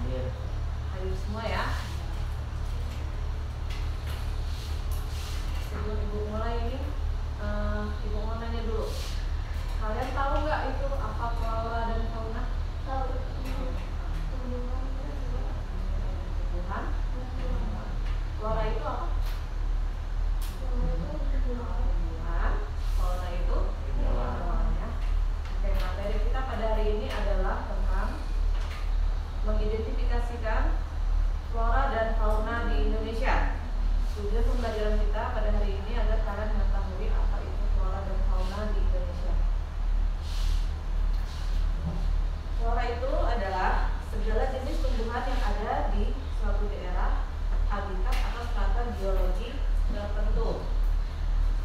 Hadir semua ya. Sebelum ibu mulai ini, ibu mau nanya dulu. Kalian tahu nggak itu apa flora dan fauna? Tahu. Tumbuhan. Flora itu apa? Tumbuhan. Fauna itu hewan ya. Oke, materi kita pada hari ini adalah tentang mengidentifikasikan flora dan fauna di Indonesia. Tujuan pembelajaran kita pada hari ini agar kalian mengetahui apa itu flora dan fauna di Indonesia. Flora itu adalah segala jenis tumbuhan yang ada di suatu daerah, habitat atau strata geologi tertentu.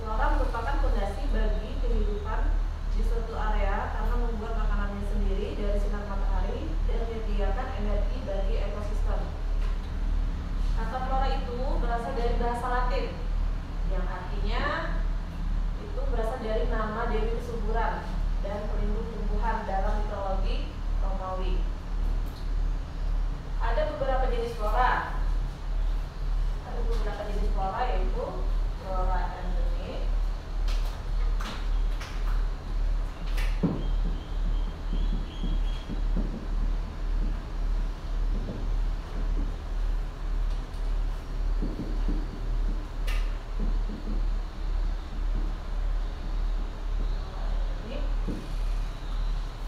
Flora merupakan fondasi bagi kehidupan di suatu area karena membuat makanannya sendiri dari sinar matahari dan menyediakan energi bagi ekosistem. Kata flora itu berasal dari bahasa Latin yang artinya itu berasal dari nama dewi kesuburan dan pelindung tumbuhan dalam mitologi Romawi. Ada beberapa jenis flora. Ada beberapa jenis flora yaitu flora endemik,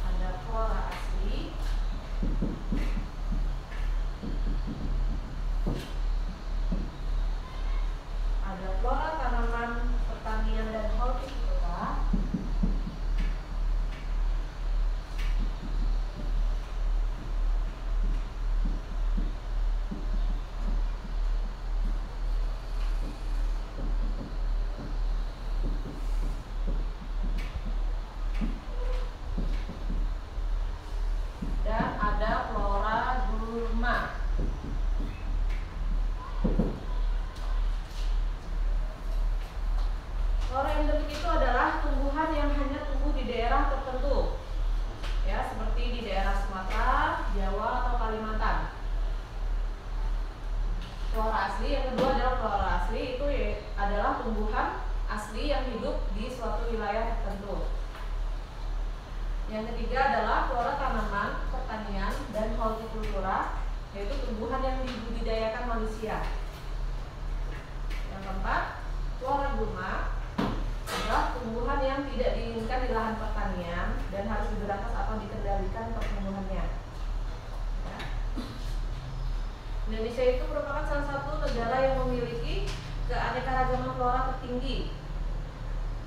ada flora asli, ada flora tanaman, pertanian dan hortikultura, dan ada flora gulma. Flora endemik itu adalah tumbuhan yang hanya tumbuh di daerah tertentu, ya seperti di daerah Sumatera, Jawa atau Kalimantan. Flora asli yang kedua adalah flora asli itu adalah tumbuhan asli yang hidup di suatu wilayah tertentu. Yang ketiga adalah flora tanaman, pertanian dan hortikultura, yaitu tumbuhan yang dibudidayakan manusia. Yang keempat, flora gulma adalah tumbuhan yang tidak diinginkan di lahan pertanian dan harus diberantas atau dikendalikan pertumbuhannya. Ya. Indonesia itu merupakan salah satu negara yang memiliki keanekaragaman flora tertinggi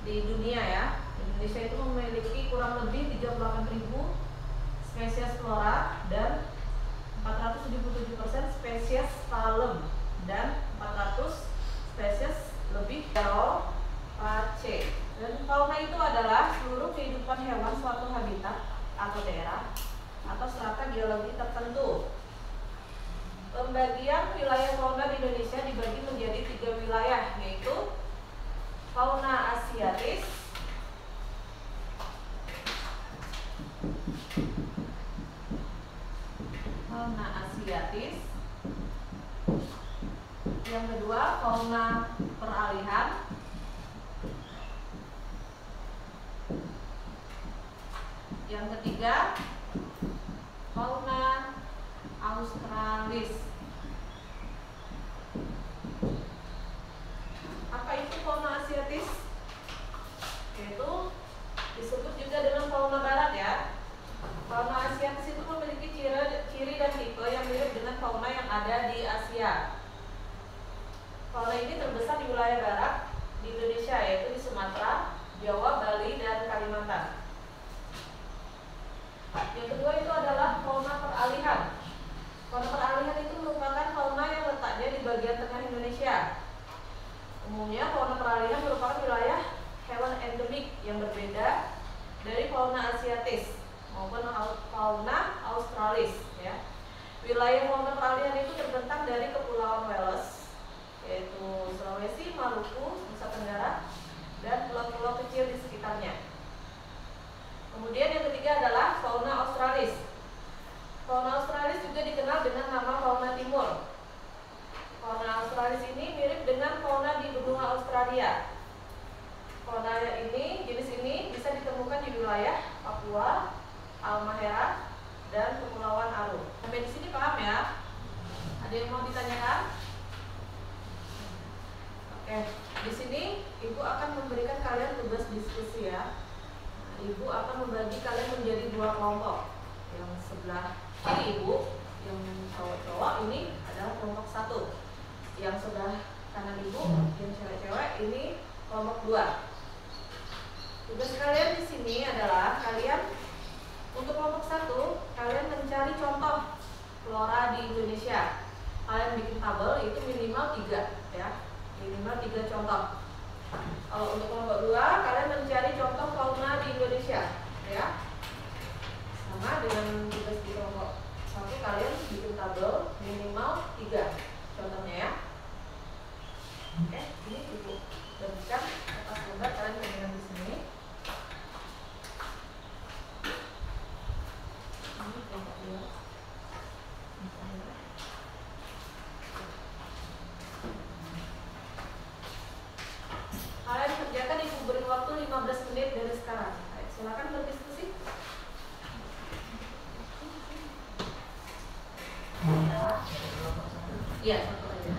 di dunia ya. Indonesia itu memiliki kurang lebih 38.000 spesies flora dan 477% spesies phylum dan 400 spesies lebih Pace. Dan fauna itu adalah seluruh kehidupan hewan suatu habitat atau daerah atau strata geologi tertentu. Pembagian wilayah fauna di Indonesia dibagi menjadi 3 wilayah, yaitu fauna asiatis, yang kedua fauna peralihan, yang ketiga fauna australis. Apa itu fauna asiatis? Yaitu disebut juga dengan fauna barat ya. Fauna asiatis itu memiliki ciri dan tipe yang mirip dengan fauna yang ada di Asia. Fauna ini terbesar di wilayah barat di Indonesia, yaitu di Sumatera, Jawa, Bali, dan Kalimantan. Yang kedua itu adalah fauna peralihan. Fauna peralihan itu merupakan fauna yang letaknya di bagian tengah Indonesia. Umumnya fauna peralihan merupakan wilayah hewan endemik yang berbeda dari fauna asiatis maupun fauna australis ya. Wilayah fauna peralihan itu terbentang dari Kepulauan Welles, yaitu Sulawesi, Maluku, Nusa Tenggara, dan pulau-pulau kecil di sekitarnya. Kemudian yang ketiga adalah fauna australis. Fauna australis juga dikenal dengan dan Kepulauan Aru. Sampai di sini paham ya? Ada yang mau ditanyakan? Oke, di sini Ibu akan memberikan kalian tugas diskusi ya. Ibu akan membagi kalian menjadi 2 kelompok. Yang sebelah kiri Ibu, yang cowok-cowok ini adalah kelompok 1. Yang sebelah kanan Ibu, yang cewek-cewek ini kelompok 2. Tugas kalian di sini adalah kalian untuk kelompok 1, kalian mencari contoh flora di Indonesia. Kalian bikin tabel itu minimal 3 ya. Minimal 3 contoh. Kalau untuk kelompok 2, kalian mencari contoh fauna di Indonesia ya. Sama dengan tugas di kelompok 1, kalian bikin tabel minimal 3 contohnya ya. Oke, ini Ibu berikan atas lembar, kalian pegang di sini. Ini kelompok 2. Kalian kerjakan, Ibu beri waktu 15 menit dari sekarang. Baik, silakan berdiskusi. Iya, satu aja.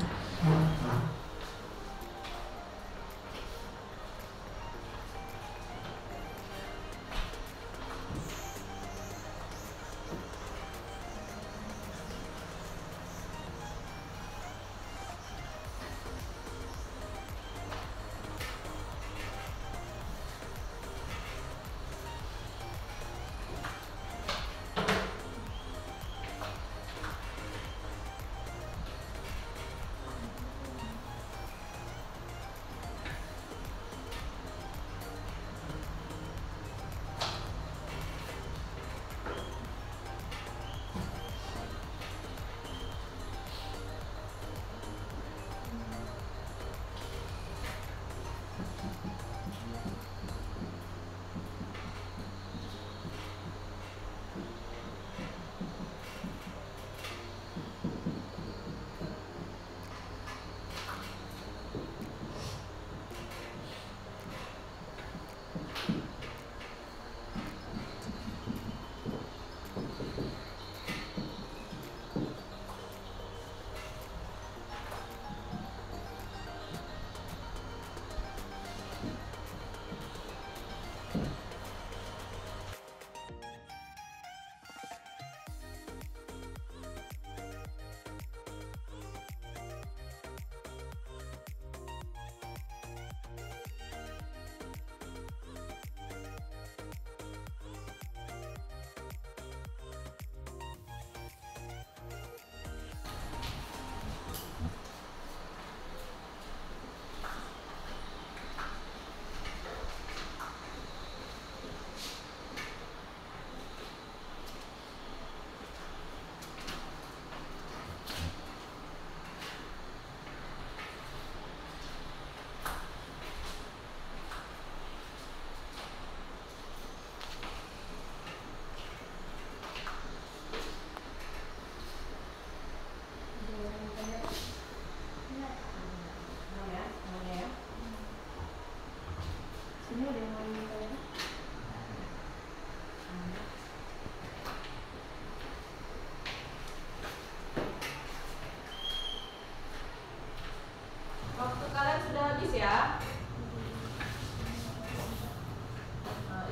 Waktu kalian sudah habis ya.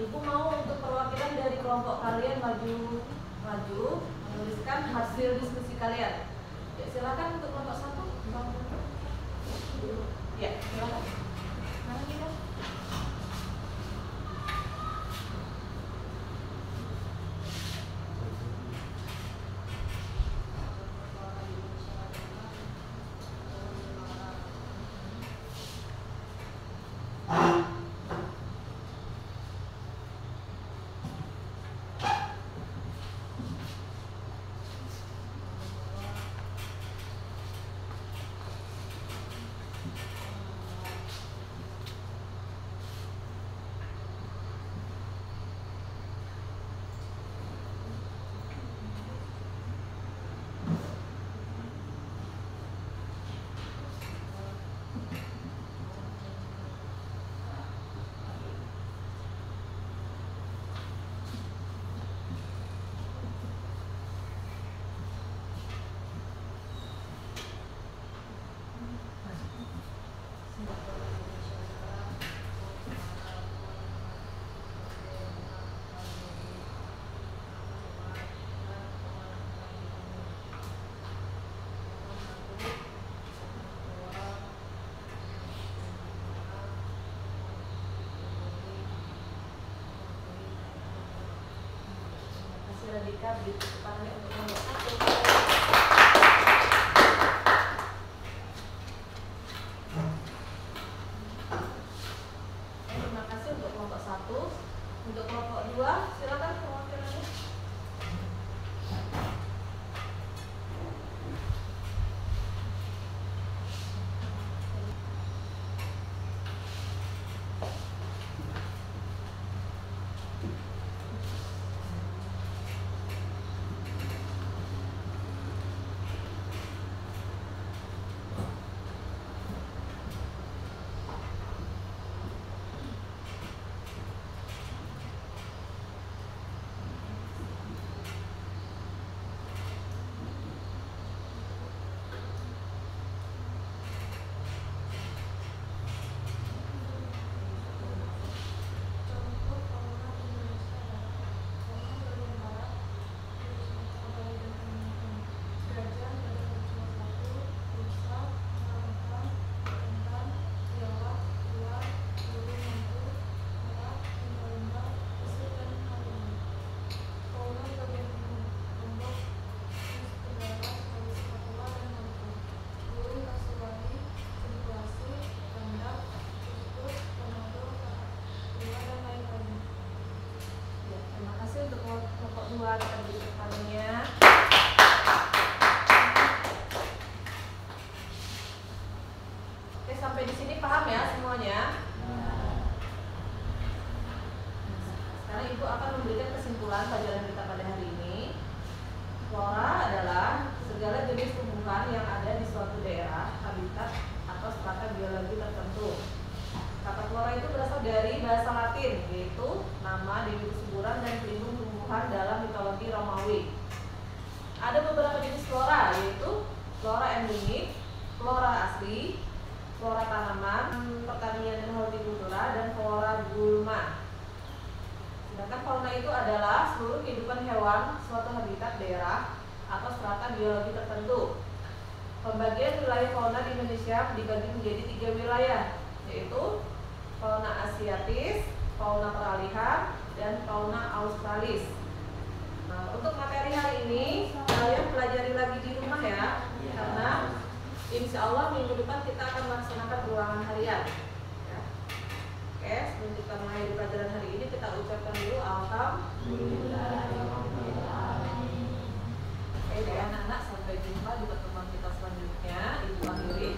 Ibu mau untuk perwakilan dari kelompok kalian maju menuliskan hasil diskusi kalian. Ya, silakan untuk kelompok 1. Ya, silakan. Mana kita? Radika beri tepuk tangannya untuk nomor 1. Terima kasih untuk kelompok 1. Untuk kelompok 2, silakan perwakilannya. Kita beri tepuk tangannya. Oke, sampai di sini paham ya semuanya? Sekarang Ibu akan memberikan kesimpulan pelajaran kita pada hari ini. Flora adalah segala jenis tumbuhan yang ada di suatu daerah, habitat, atau strata biologi tertentu. Kata flora itu berasal dari bahasa Latin, yaitu nama, dewi kesuburan, dan pelindung tumbuhan dalam mitologi Romawi. Ada beberapa jenis flora, yaitu flora endemik, flora asli, flora tanaman, pertanian dan hortikultura, dan flora gulma. Sedangkan fauna itu adalah seluruh kehidupan hewan, suatu habitat daerah, atau strata biologi tertentu. Pembagian wilayah fauna di Indonesia dibagi menjadi 3 wilayah, yaitu fauna asiatis, fauna peralihan, dan fauna australis. Nah, untuk materi hari ini kalian pelajari lagi di rumah ya, karena insya Allah minggu depan kita akan melaksanakan ulangan harian. Ya. Oke, sebelum kita mulai di pelajaran hari ini kita ucapkan dulu alhamdulillah. Oke, anak-anak, sampai jumpa di pertemuan kita selanjutnya. Ibu akhiri.